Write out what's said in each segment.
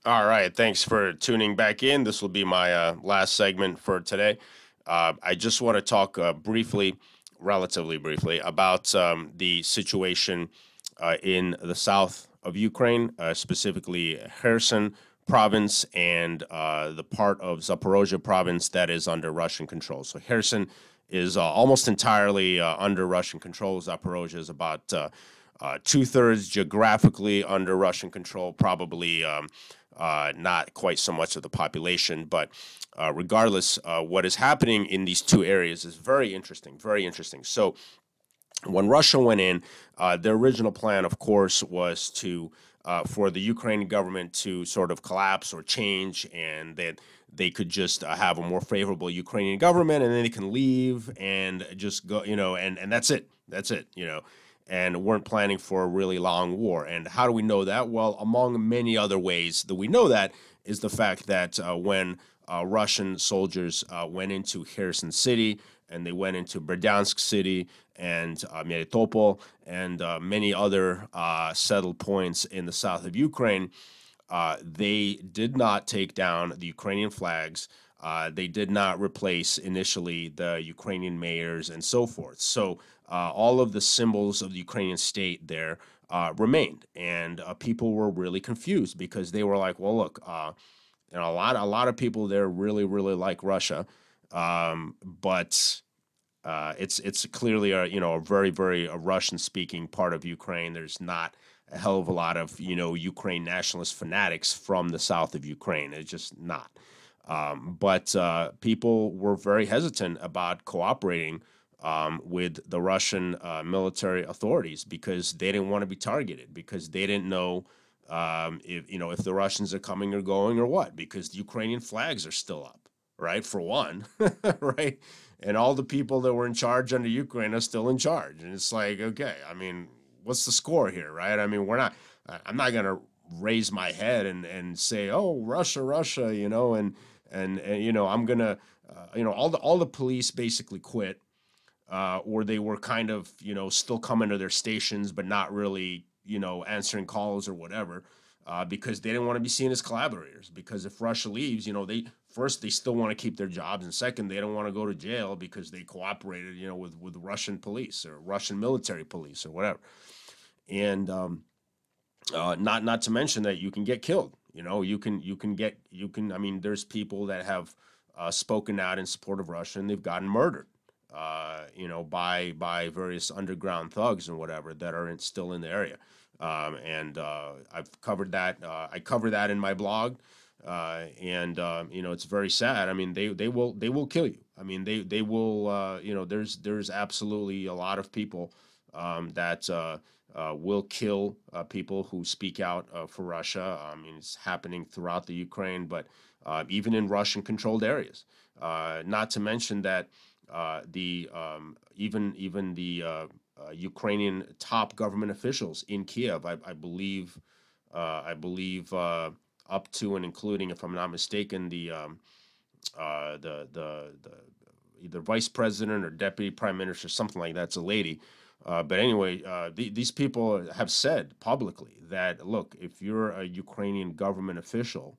All right, thanks for tuning back in. This will be my last segment for today. I just want to talk briefly, relatively briefly, about the situation in the south of Ukraine, specifically Kherson province and the part of Zaporozhye province that is under Russian control. So Kherson is almost entirely under Russian control. Zaporozhye is about two-thirds geographically under Russian control, probably not quite so much of the population. But regardless, what is happening in these two areas is very interesting, very interesting. So when Russia went in, their original plan, of course, was to for the Ukrainian government to sort of collapse or change, and that they could just have a more favorable Ukrainian government, and then they can leave and just go, and that's it. That's it, and weren't planning for a really long war. And how do we know that? Well, among many other ways that we know that is the fact that when Russian soldiers went into Kherson City and they went into Berdyansk City and Melitopol and many other settled points in the south of Ukraine, they did not take down the Ukrainian flags. They did not replace initially the Ukrainian mayors and so forth. So all of the symbols of the Ukrainian state there remained, and people were really confused because they were like, "Well, look, a lot of people there really, really like Russia, but it's clearly a very very a Russian speaking part of Ukraine. There's not a hell of a lot of Ukraine nationalist fanatics from the south of Ukraine. It's just not. But people were very hesitant about cooperating with the Russian military authorities because they didn't want to be targeted, because they didn't know if the Russians are coming or going or what, because the Ukrainian flags are still up, right? For one, right? And all the people that were in charge under Ukraine are still in charge, and it's like, okay, I mean, what's the score here, right? I mean, we're not. I'm not gonna raise my head and say, oh, Russia, Russia, and I'm gonna, all the police basically quit, or they were kind of still coming to their stations but not really answering calls or whatever, because they didn't want to be seen as collaborators. Because if Russia leaves, they still want to keep their jobs, and second, they don't want to go to jail because they cooperated with Russian police or Russian military police or whatever. And not to mention that you can get killed. I mean, there's people that have spoken out in support of Russia and they've gotten murdered, by various underground thugs and whatever that are still in the area. And I've covered that. I cover that in my blog, and it's very sad. I mean, they will kill you. I mean, they will. There's absolutely a lot of people that will kill people who speak out for Russia. I mean, it's happening throughout the Ukraine, but even in Russian-controlled areas. Not to mention that the even the Ukrainian top government officials in Kiev, I believe up to and including, if I'm not mistaken, the either vice president or deputy prime minister, something like that's a lady. But anyway, these people have said publicly that, look, if you're a Ukrainian government official,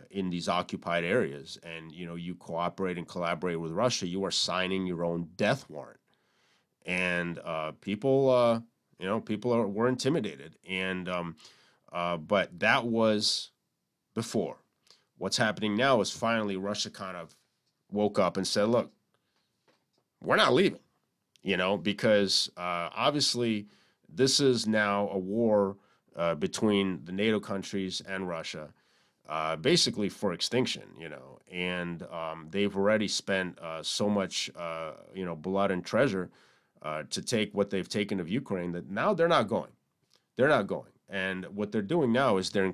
in these occupied areas, and you cooperate and collaborate with Russia, you are signing your own death warrant. And people were intimidated, and but that was before. What's happening now is finally Russia kind of woke up and said, look, we're not leaving, because obviously this is now a war between the NATO countries and Russia, basically for extinction, and they've already spent so much, blood and treasure to take what they've taken of Ukraine, that now they're not going. They're not going. And what they're doing now is they're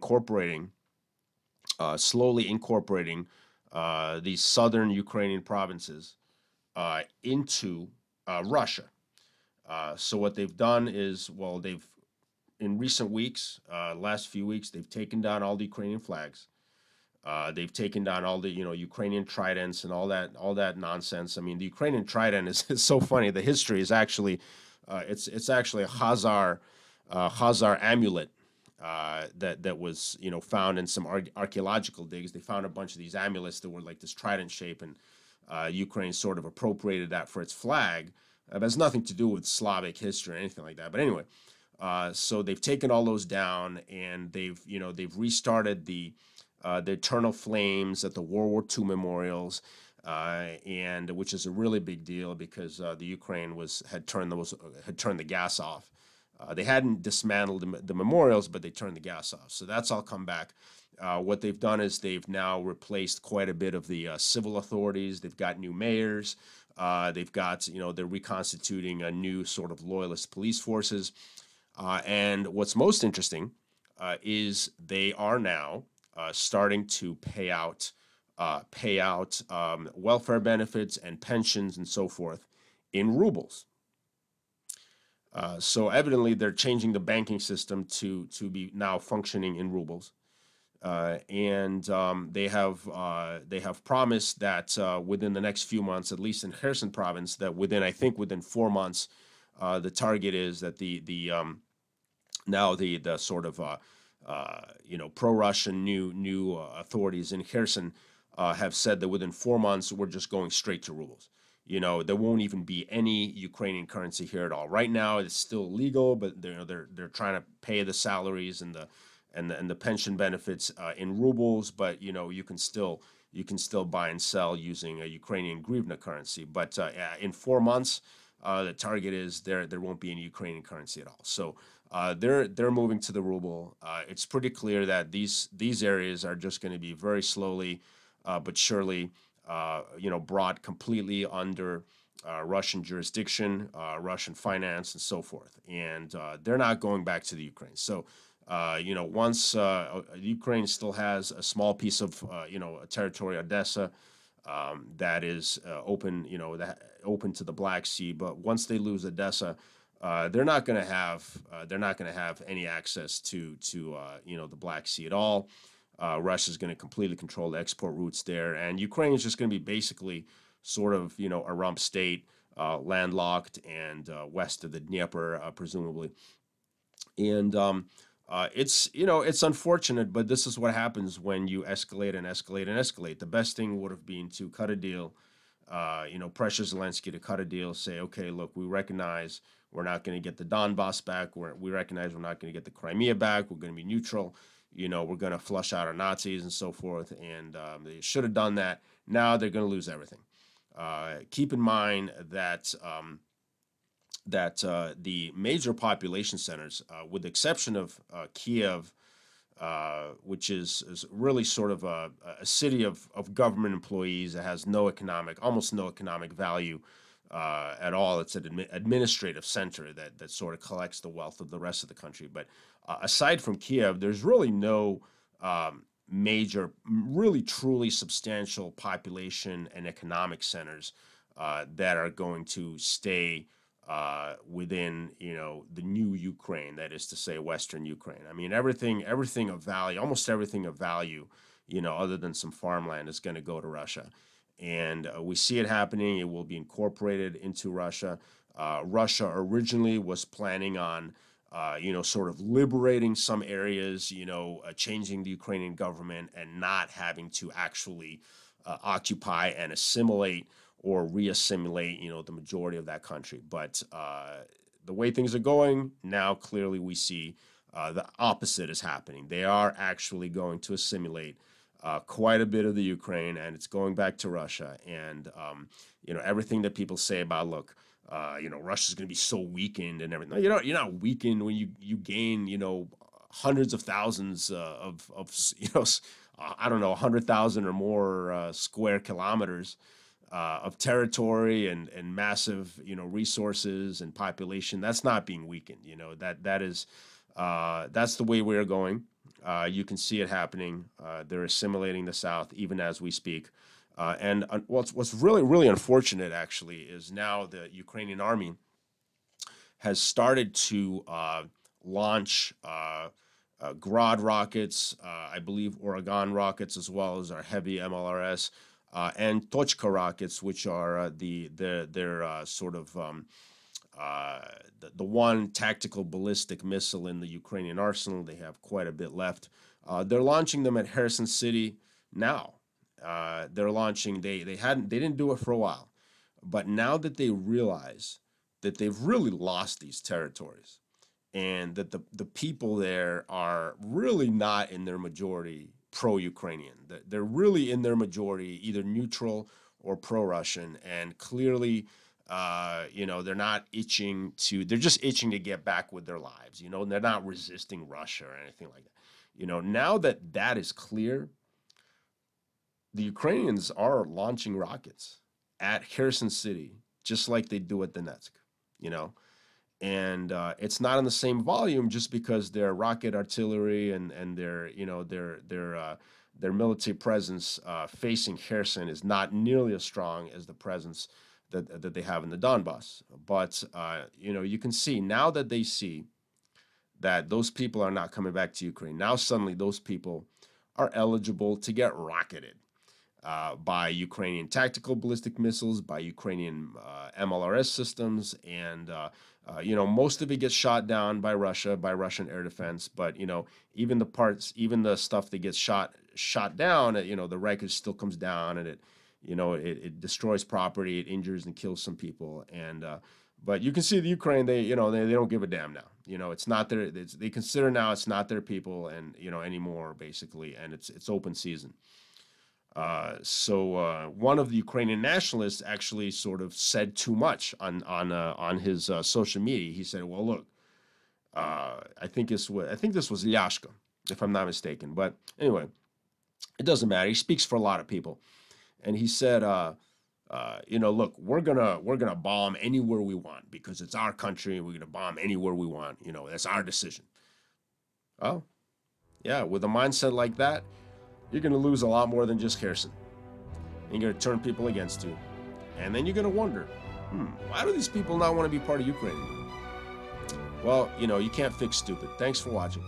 slowly incorporating these southern Ukrainian provinces into Russia. So what they've done is, well, in recent weeks, last few weeks, they've taken down all the Ukrainian flags. They've taken down all the Ukrainian tridents and all that nonsense. I mean, the Ukrainian trident is so funny. The history is actually it's actually a Khazar amulet that was found in some archaeological digs. They found a bunch of these amulets that were like this trident shape, and Ukraine sort of appropriated that for its flag. It has nothing to do with Slavic history or anything like that. But anyway, so they've taken all those down, and they've restarted the Eternal Flames at the World War II memorials, and which is a really big deal because the Ukraine had turned the gas off. They hadn't dismantled the memorials, but they turned the gas off. So that's all come back. What they've done is they've now replaced quite a bit of the civil authorities. They've got new mayors. They've got, they're reconstituting a new sort of loyalist police forces. And what's most interesting is they are now starting to pay out welfare benefits and pensions and so forth in rubles. So evidently, they're changing the banking system to be now functioning in rubles, and they have promised that within the next few months, at least in Kherson province, that within 4 months, the target is that now the sort of pro-Russian new authorities in Kherson have said that within 4 months we're just going straight to rubles. There won't even be any Ukrainian currency here at all. Right now, it's still legal, but they're trying to pay the salaries and the pension benefits in rubles. But you can still buy and sell using a Ukrainian hryvnia currency. But in 4 months, the target is there won't be any Ukrainian currency at all. So they're moving to the ruble. It's pretty clear that these areas are just going to be very slowly but surely brought completely under Russian jurisdiction, Russian finance, and so forth. And they're not going back to the Ukraine. So, once Ukraine still has a small piece of, a territory, Odessa, that is open to the Black Sea. But once they lose Odessa, they're not going to have any access to the Black Sea at all. Russia is going to completely control the export routes there, and Ukraine is just going to be basically sort of a rump state, landlocked and west of the Dnieper, presumably. And it's unfortunate, but this is what happens when you escalate and escalate and escalate. The best thing would have been to cut a deal, pressure Zelensky to cut a deal, say, okay, look, we recognize we're not going to get the Donbass back. We recognize we're not going to get the Crimea back. We're going to be neutral. We're going to flush out our Nazis and so forth. And they should have done that. Now they're going to lose everything. Keep in mind that the major population centers, with the exception of Kiev, which is really sort of a city of government employees that has almost no economic value at all. It's an administrative center that sort of collects the wealth of the rest of the country. But aside from Kiev, there's really no major, really truly substantial population and economic centers that are going to stay within the new Ukraine, that is to say Western Ukraine. I mean, everything of value, almost everything of value, other than some farmland, is going to go to Russia. And we see it happening. It will be incorporated into Russia. Russia originally was planning on, sort of liberating some areas, changing the Ukrainian government and not having to actually occupy and assimilate or re-assimilate, the majority of that country. But the way things are going now, clearly we see the opposite is happening. They are actually going to assimilate quite a bit of the Ukraine, and it's going back to Russia. And everything that people say about, look, Russia's going to be so weakened and everything. No, you're not weakened when you gain hundreds of thousands of I don't know, 100,000 or more square kilometers of territory and massive resources and population. That's not being weakened. That's the way we're going. You can see it happening. They're assimilating the South even as we speak. And what's really, really unfortunate, actually, is now the Ukrainian army has started to launch Grad rockets, I believe Uragan rockets, as well as our heavy MLRS, and Tochka rockets, which are their sort of uh, the one tactical ballistic missile in the Ukrainian arsenal. They have quite a bit left. They're launching them at Kherson City now. They're launching. They didn't do it for a while, but now that they realize that they've really lost these territories, and that the people there are really not in their majority pro-Ukrainian. They're really in their majority either neutral or pro-Russian, and clearly, they're not itching to. They're just itching to get back with their lives. They're not resisting Russia or anything like that. Now that that is clear, the Ukrainians are launching rockets at Kherson City, just like they do at Donetsk. You know, and it's not in the same volume just because their rocket artillery and their military presence facing Kherson is not nearly as strong as the presence that they have in the Donbass. But you can see now that they see that those people are not coming back to Ukraine. Now suddenly those people are eligible to get rocketed by Ukrainian tactical ballistic missiles, by Ukrainian MLRS systems, and most of it gets shot down by Russia, by Russian air defense. But even the stuff that gets shot down, the wreckage still comes down, and it destroys property, it injures and kills some people, and but you can see the Ukraine, they don't give a damn now. It's not their. They consider now it's not their people, and anymore basically, and it's open season. So one of the Ukrainian nationalists actually sort of said too much on his social media. He said, "Well, look, I think this was Lyashka, if I'm not mistaken. But anyway, it doesn't matter. He speaks for a lot of people, and he said, look, we're gonna bomb anywhere we want because it's our country. We're gonna bomb anywhere we want. That's our decision." Oh, yeah, with a mindset like that, you're going to lose a lot more than just Kherson. And you're going to turn people against you. And then you're going to wonder, why do these people not want to be part of Ukraine? Well, you can't fix stupid. Thanks for watching.